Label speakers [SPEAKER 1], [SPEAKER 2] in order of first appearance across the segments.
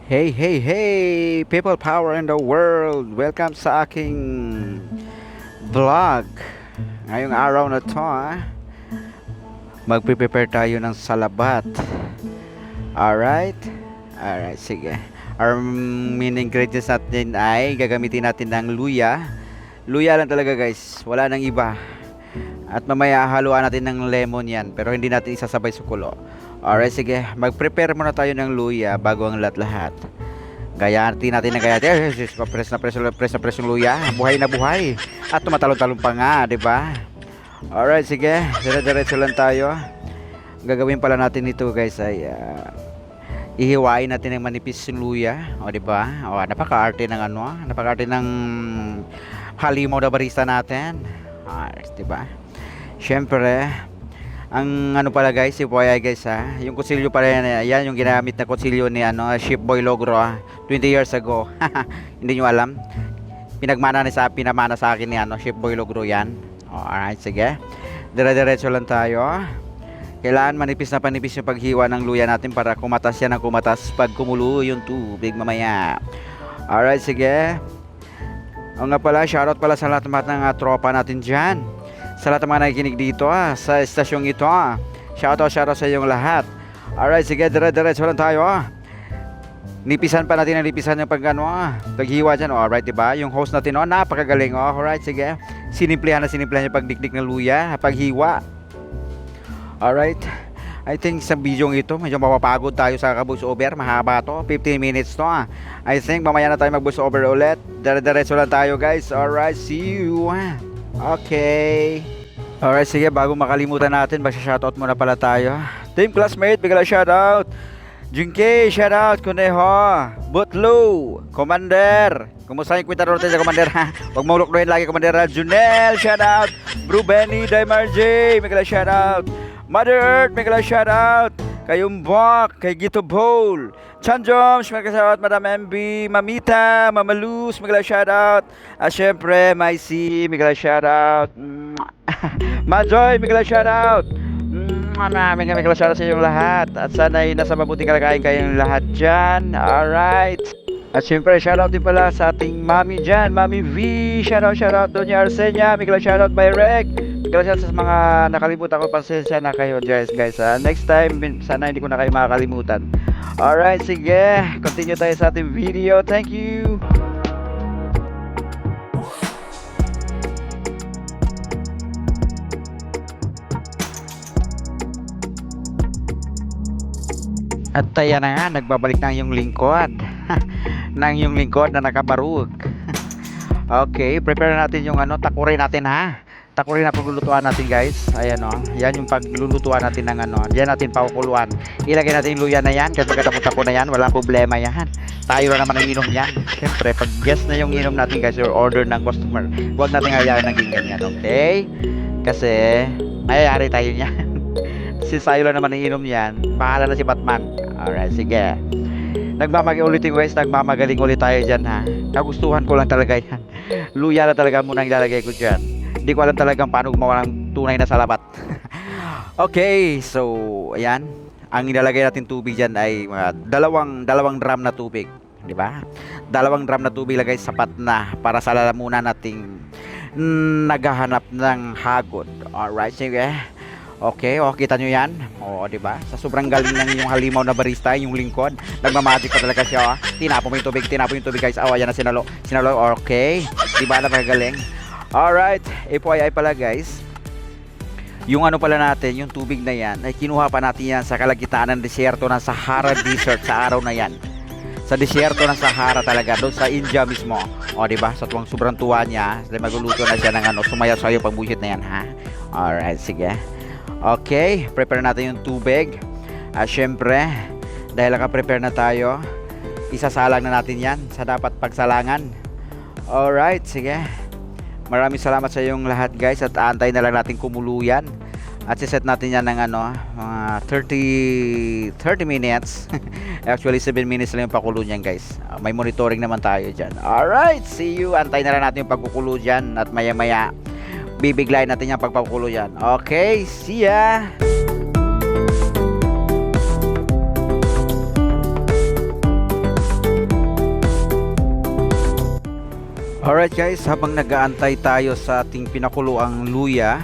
[SPEAKER 1] Hey, hey, hey! People power in the world! Welcome sa aking vlog. Ngayong araw na to, magpe-prepare tayo ng salabat. Alright? Alright, sige. Our main ingredients natin ay gagamitin natin ng luya. Luya lang talaga guys, wala nang iba. At mamaya haluan natin ng lemon yan, pero hindi natin isasabay sa kulo. Alright, sige. Mag-prepare muna tayo ng luya bago ang lahat-lahat. Gayatin natin ng gayatin. Press yung luya. Buhay na buhay. At tumatalon-talon pa nga, di ba? Alright, sige. Dire-diretso lang tayo. Gagawin pala natin ito, guys, ay ihiwain natin ng manipis yung luya. O, di ba? O, napaka-arte ng napaka-arte ng halimaw na barista natin. Alright, di ba? Syempre, ang pala guys, si FYI guys yung kutsilyo pala yan, yung ginamit na kutsilyo ni Shipboy Logro 20 years ago. Hindi nyo alam. Pinamana sa akin ni Shipboy Logro yan. Alright, sige. Dire-diretso lang tayo. Kailangan manipis na panipis yung paghiwa ng luya natin para kumatas yan ng kumatas pag kumulo yung tubig mamaya. Alright, sige. O nga pala, shoutout pala sa lahat ng tropa natin dyan. Sa lahat ng mga nakikinig dito sa estasyong ito. Shoutout sa inyong lahat. Alright, sige, dire-diretso lang tayo. Nipisan pa natin yung paghiwa dyan. Alright, diba? Yung host natin, napakagaling. Alright, sige. Sinimplihan yung pagdikdik ng luya, paghiwa. Alright. I think sa video ito, medyo mapapagod tayo sa voice over. Mahaba to, 15 minutes to. I think mamaya na tayo mag-voice over ulit. Dire-diretso lang tayo, guys. Alright, see you. Okay. Alright, sige, bago makalimutan natin, shoutout muna pala tayo. Team classmate, bigla shoutout. Junke, shoutout. Kuneho, Butlo, Commander. Kumusta yung kwenta rote sa Commander, ha? Huwag mo uloklohin lagi, Commander. Junel, shoutout. Bro Benny, Daimar J, bigla shoutout. Mother Earth, bigla shoutout. Kay Umbok, kay Gito Bowl, Chanjoms, mga shoutout, Madam MB, Mamita, Mamalus, mga shoutout. At syempre, Maisi, mga shoutout. Majoy, mga shoutout. Maraming shoutout sa inyong lahat. At sana'y nasa mabuting kalagayan kayong lahat dyan. Alright. At syempre, shoutout din pala sa ating mami dyan, Mami V. Shoutout Doña Arsenia, mga shoutout by Reg. Gracias sa mga nakalimutan ko, pasensya na kayo guys. Next time, sana hindi ko na kayo makakalimutan. Alright, sige. Continue tayo sa ating video. Thank you. At tayo na nga, nagbabalik na yung lingkod. Nang yung lingkod na nakabarug. Okay, prepare natin yung takurin natin ha. Takurin na paglulutuan natin guys. Ayan yan yung paglulutuan natin ng yan natin pakukuluan. Ilagay natin yung luya na yan. Kasi pagkatapos na yan, walang problema yan. Tayo na naman ang inom yan. Siyempre, pag guess na yung inom natin guys, or order ng customer, huwag natin hayaan naging ganyan, okay? Kasi, mayayari tayo niyan. Since tayo lang naman ang inom yan, bahala na si Batman. Alright, sige. Nagmamagaling ulit tayo dyan ha. Nagustuhan ko lang talaga yan. Luya na talaga muna ang ilalagay ko dyan. Hindi ko alam talagang paano gumawa ng tunay na salabat. Okay, so ayan. Ang ilalagay natin tubig dyan ay dalawang drum na tubig, di ba? 2 drum na tubig lagay sapat na para sa lalamunan nating naghahanap ng hagod. Alright, sige. Okay, kita nyo yan. Di ba? Sa sobrang galing ng yung halimaw na barista, yung lingkod, nagmamagic pa talaga siya. Tinapon mo yung tubig guys. Ayan na sinalo. Okay. Di ba napakagaling? Alright, FYI pala guys, yung pala natin, yung tubig na yan, ay kinuha pa natin yan sa kalagitnaan ng desierto ng Sahara Desert sa araw na yan. Sa desierto ng Sahara talaga, doon sa India mismo. Diba? Sa tuwang sobrang tuwa niya, magluluto na siya ng sumayaw-sayo pag bullshit na yan, ha? Alright, sige. Okay, prepare natin yung tubig. Syempre, dahil naka-prepare na tayo, isasalang na natin yan sa dapat pagsalangan. Alright, sige. Maraming salamat sa iyong lahat guys. At aantay na lang natin kumulo yan. At siset natin yan ng 30 minutes. Actually 7 minutes lang yung pakulo niyan guys. May monitoring naman tayo dyan. Alright, see you. Antay na lang natin yung pagkukulo dyan. At maya maya bibiglayin natin yung pagpakulo dyan. Okay, see ya. Alright guys, habang nag-aantay tayo sa ating pinakuluang luya,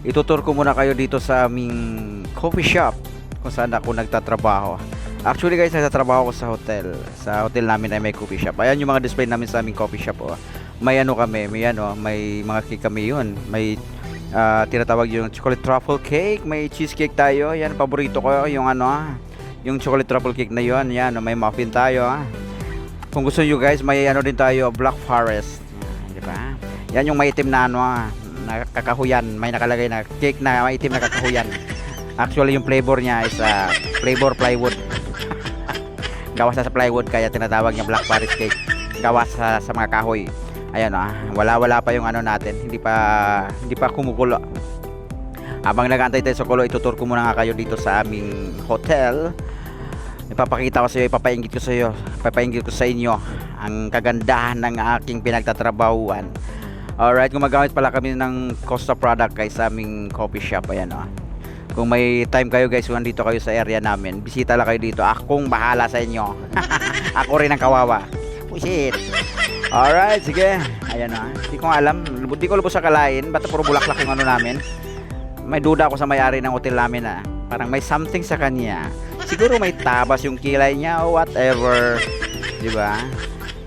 [SPEAKER 1] itutur ko muna kayo dito sa aming coffee shop kung saan ako nagtatrabaho. Actually guys, nagtatrabaho ko sa hotel. Sa hotel namin ay may coffee shop. Ayan yung mga display namin sa aming coffee shop. Oh. May ano kami, may mga cake kami yun. May tinatawag yung chocolate truffle cake, may cheesecake tayo. Yan, paborito ko yung yung chocolate truffle cake na yun. Yan, may muffin tayo. Kung gusto nyo guys, may din tayo, Black Forest. Di ba? Yan yung maitim na na kakahuyan. May nakalagay na cake na maitim na kakahuyan. Actually, yung flavor niya is flavor plywood. Gawas sa plywood, kaya tinatawag niya Black Forest cake. Gawas sa mga kahoy. Ayan wala pa yung natin. Hindi pa kumukulo. Habang nag-aantay tayo sa kulo, itutur ko muna nga kayo dito sa aming hotel. Ipapakita ko sa iyo, ipapainggit ko sa inyo ang kagandahan ng aking pinagtatrabahuan. Alright, gumagamit pala kami ng Costa product guys sa aming coffee shop. Ayan Kung may time kayo guys, kung nandito kayo sa area namin, bisita lang kayo dito. Akong bahala sa inyo. Ako rin ang kawawa. Shit. Alright, sige. Ayan hindi ko alam. Hindi ko lubos sa kalain. Ba't puro bulaklak yung namin? May duda ako sa may-ari ng hotel namin Parang may something sa kanya. Siguro may tabas yung kilay niya o whatever. Diba?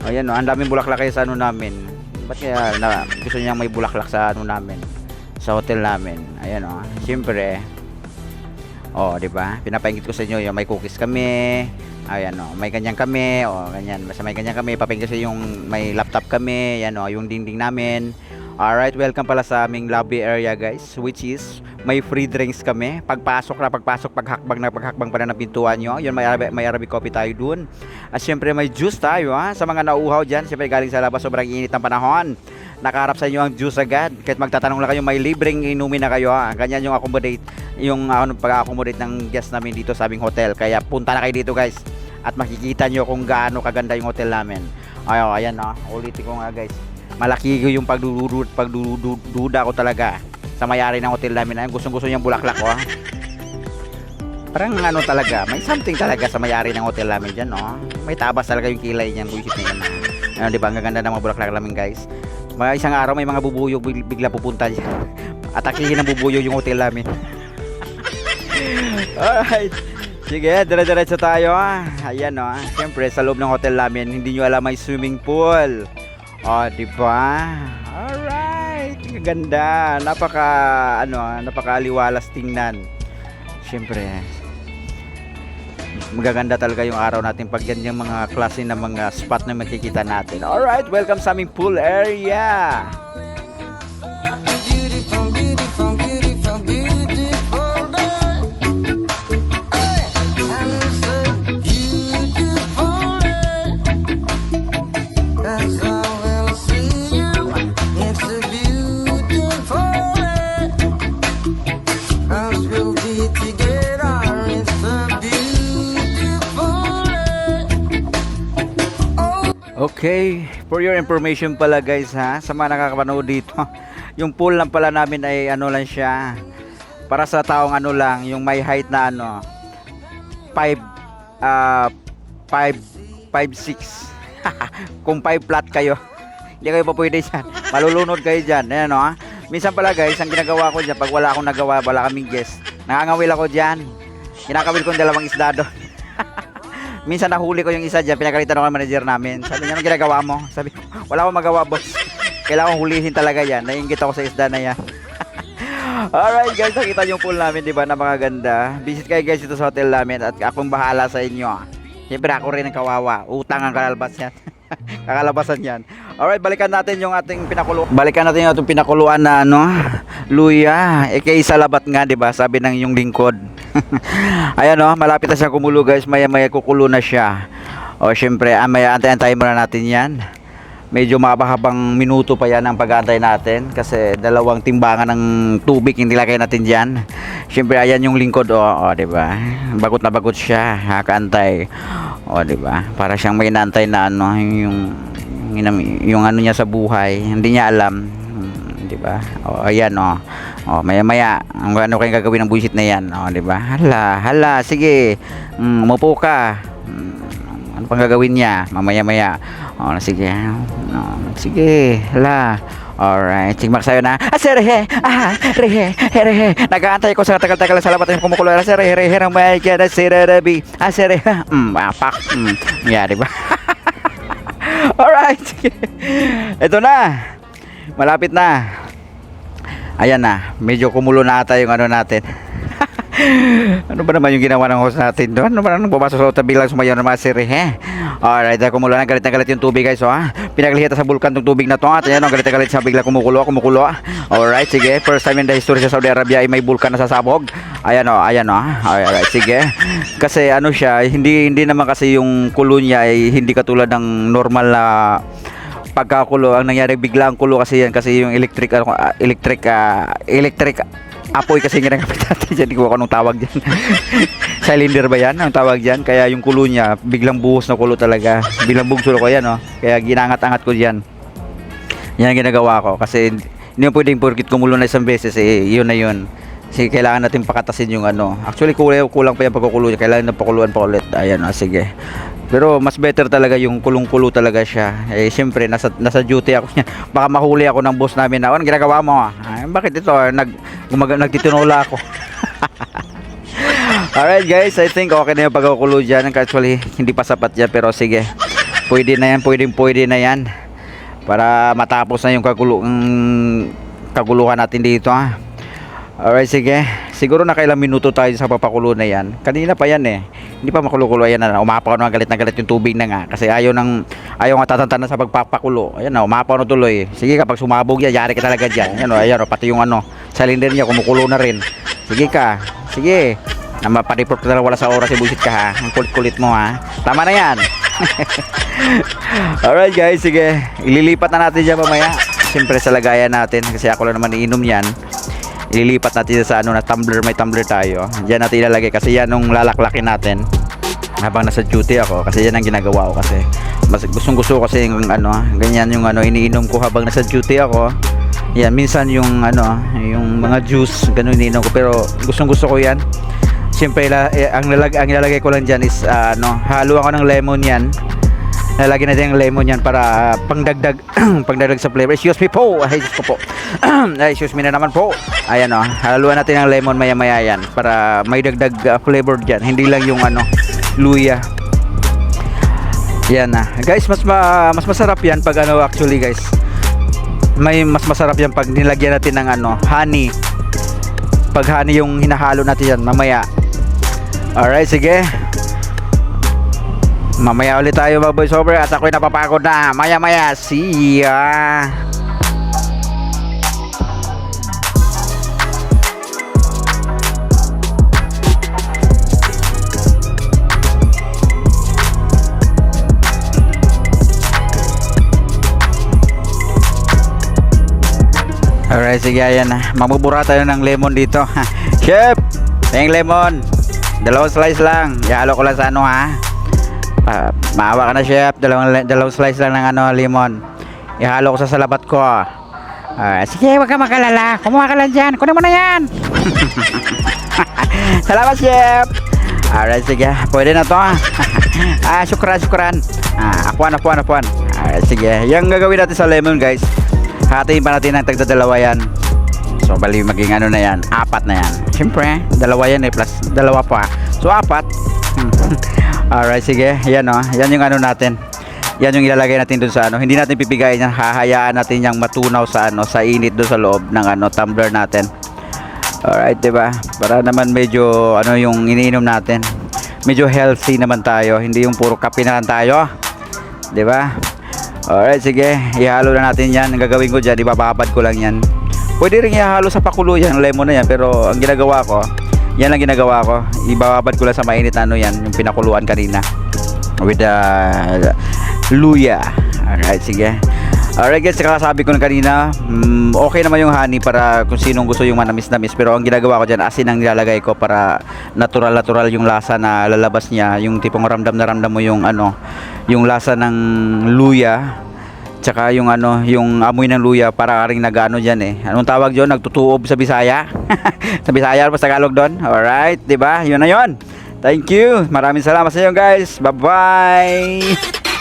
[SPEAKER 1] Ayan ang daming bulaklak kayo sa namin. Ba't kaya gusto niyang may bulaklak sa namin? Sa hotel namin. Ayan siyempre. Diba? Pinapaingit ko sa inyo yung may cookies kami. Ayan may ganyan kami. Ganyan. Basta may ganyan kami. Papaingit ko sa yung may laptop kami. Ayan yung dingding namin. Alright, welcome pala sa aming lobby area guys, which is may free drinks kami. Paghakbang pala ng pintuan nyo. Yun, may Arabic coffee tayo dun. At syempre may juice tayo sa mga nauuhaw dyan. Syempre galing sa labas, sobrang init ng panahon. Nakaharap sa inyo ang juice agad. Kahit magtatanong lang kayo, may libreng inumin na kayo Ganyan yung accommodate, yung pag-accommodate ng guest namin dito sa aming hotel. Kaya punta na kayo dito guys. At makikita nyo kung gaano kaganda yung hotel namin. Ayan ulitin ko nga guys. Malaki yung pagdududa ko talaga sa may-ari ng hotel namin. Gustong-gusto niyang bulaklak Parang talaga, may something talaga sa may-ari ng hotel namin dyan May tabas talaga yung kilay niyan, buisit na yan. Diba, ang ganda ng mga bulaklak namin guys. Isang araw may mga bubuyog bigla pupunta dyan. Atakihin ng bubuyog yung hotel namin. Alright. Sige, dire-diretso tayo Ayan siyempre sa loob ng hotel namin, hindi nyo alam may swimming pool. Diba? Alright, ganda. Napakaliwalas tingnan. Siyempre, magaganda talaga yung araw natin pag ganyan mga klase ng mga spot na makikita natin. Alright, welcome sa aming pool area. Beautiful, beautiful, beautiful, beautiful day. Okay, for your information pala guys sa mga nakakapanood dito, yung pool lang pala namin ay lang siya, para sa taong lang, yung may height na 5'6". Kung 5 flat kayo, hindi kayo pa pwede dyan, malulunod kayo dyan. Ayan minsan pala guys, ang ginagawa ko dyan, pag wala akong nagawa, wala kaming guest, nangangawil ako dyan, kinakawil ko yung 2 isda doon. Minsan nahuli ko yung isa dyan, pinagalitan ako ng manager namin. Sabi niya, anong ginagawa mo? Sabi ko, wala akong magawa boss. Kailangan hulihin talaga yan. Naiingit ako sa isda na yan. Alright guys, nakita yung pool namin, diba, na mga ganda. Visit kayo guys dito sa hotel namin at akong bahala sa inyo. Siyempre ako rin ang kawawa. Utang ang kakalabasan yan. Alright, balikan natin yung ating pinakuluan na luya. Kay salabat nga, diba? Sabi ng yung lingkod. Ayan malapit na siya kumulo guys. Maya kukulo na siya. Syempre maya antay muna natin yan. Medyo mahabang minuto pa yan ang pag-aantay natin, kasi 2 timbangan ng tubig hindi lagay natin dyan. Syempre ayan yung lingkod diba? Bagot na bagot siya, kaantay. Diba? Para siyang may inaantay na yung niya sa buhay, hindi niya alam. Diba? Ayan maya ang kayong gagawin ng buwisit na yan, diba? Hala, sige, umupo ka. Ano pang gagawin niya? Mamaya-maya. Oh, sige. Sige. Hala. Alright, tingmak sa'yo na. Rehe. Rehe. Nag-aantay ko sa tagal-tagal sa labat ng kumukulo. Rehe. Oh my God. Rehe. Rehe. Pak. Yeah, diba? Alright, sige. Ito na. Malapit na. Ayan na. Medyo kumulo na ata yung ano natin. Ano ba naman yung ginawa ng host natin doon? Ano ba nang pumasok sa uta biglang sumayaw ng mga siri, Alright, kumulo na, galit na galit yung tubig guys, pinaglihita sa bulkan tong tubig na to, at ayan, galit na galit siya, bigla kumukulo. Alright, sige, first time in the history sa Saudi Arabia ay may bulkan na sasabog. Ayan. Alright, sige. Kasi ano siya, hindi naman kasi yung kulo niya ay hindi katulad ng normal na pagkakulo. Ang nangyari bigla ang kulo kasi yan, kasi yung electric apoy kasi ginagamit natin dyan. Hindi ko anong tawag dyan. Cylinder ba yan? Ang tawag dyan. Kaya yung kulo niya, biglang buhos na kulo talaga. Biglang bugso ko yan, Kaya ginangat-angat ko dyan. Yan ang ginagawa ko. Kasi hindi mo pwedeng porkit kumulo na isang beses, yun na yun. Kasi kailangan natin pakatasin yung ano. Actually, kulang pa yung pagkukulo niya. Kailangan na pakuluan pa ulit. Ayan, sige. Pero mas better talaga yung kulong-kulo talaga siya. Siyempre, nasa duty ako niya. Baka mahuli ako ng boss namin na, ano ginagawa mo? Bakit ito? Nagtitinola ako. Alright guys, I think okay na yung pagkukulo dyan. Actually, hindi pa sapat yan. Pero sige, pwede na yan. Pwede na yan. Para matapos na yung kaguluhan natin dito, Alright, sige. Siguro na kailang minuto tayo sa papakulo na yan. Kanina pa yan Hindi pa makulo-kulo. Ayan na. Umapaw na galit na galit yung tubig na nga. Kasi ayaw nga tatantan na sa pagpapakulo. Ayan na. Umapaw na tuloy. Sige, kapag sumabog yan, yari ka talaga dyan. Ayan, pati yung cylinder niya kumukulo na rin. Sige ka. Sige. Mapareport na wala sa oras. Ibusit ka, Ang kulit-kulit mo, Tama na yan. Alright guys, sige. Ililipat na natin dyan mamaya. Siyempre sa lagayan natin. Kasi ako lang naman iinom yan. Ililipat natin sa na tumbler, may tumbler tayo. Diyan natin ilalagay kasi yan yung lalaklakin natin habang nasa duty ako, kasi yan ang ginagawa ko. Kasi mas gusto kasi yung ganyan yung iniinom ko habang nasa duty ako. Yan, minsan yung yung mga juice ganun iniinom ko, pero gusto ko yan. Siyempre ang nilalagay ko lang diyan is haluan ko ng lemon yan. Lalagyan natin yung lemon yan para pangdagdag sa flavor. Excuse me po. Excuse me na naman po. Ayan haluan natin ng lemon maya yan para may dagdag flavor dyan. Hindi lang yung luya. Yan guys, mas masarap yan pag actually guys. Mas masarap yan pag nilagyan natin ng honey. Pag honey yung hinahalo natin yan mamaya. Alright, sige. Mamaya ulit tayo mag-voice over at ako'y napapagod na. Maya-maya. See ya. Alright, sige, ayan na. Mamubura tayo ng lemon dito. Chef, yung lemon. 2 slice lang. Ihalo ko lang sa maawa ka na chef, dalawang slice lang ng lemon. Ihalo ko sa salabat ko. Sige, wag ka makalala. Kumuha ka lang dyan. Kunin mo na yan. Salamat chef. Alright, sige. Pwede na to. Syukran. Apuan. Alright, sige. Yung gagawin natin sa lemon guys, hatiin pa natin ng tagdadalawa yan. So bali maging na yan, 4 na yan. Siyempre, 2 yan plus 2 pa. So 4. Alright, sige. Yan yan yung natin. Yan yung ilalagay natin dun sa Hindi natin pipigayin yan. Hahayaan natin yung matunaw sa sa init dun sa loob ng tumbler natin. Alright, diba? Para naman medyo yung iniinom natin. Medyo healthy naman tayo. Hindi yung puro kape na lang tayo. Diba? Alright, sige. Ihalo na natin yan. Ang gagawin ko dyan, ibababad ko lang yan. Pwede rin ihalo sa pakulo yan, lemon na yan. Pero ang ginagawa ko, yan lang ginagawa ko. Ibababad ko lang sa mainit yan, yung pinakuluan kanina. With the luya. Alright, sige. Alright guys, saka sabi ko na kanina, okay naman yung honey para kung sinong gusto yung manamis-namis. Pero ang ginagawa ko dyan, asin ang nilalagay ko para natural yung lasa na lalabas niya. Yung tipong ramdam na ramdam mo yung yung lasa ng luya. Tsaka yung yung amoy ng luya para ring nagano diyan Anong tawag diyon? Nagtutuob sa Bisaya. Sa Bisaya pa sa Tagalog doon. Alright, 'di ba? 'Yun na 'yon. Thank you. Maraming salamat sa inyo guys. Bye-bye.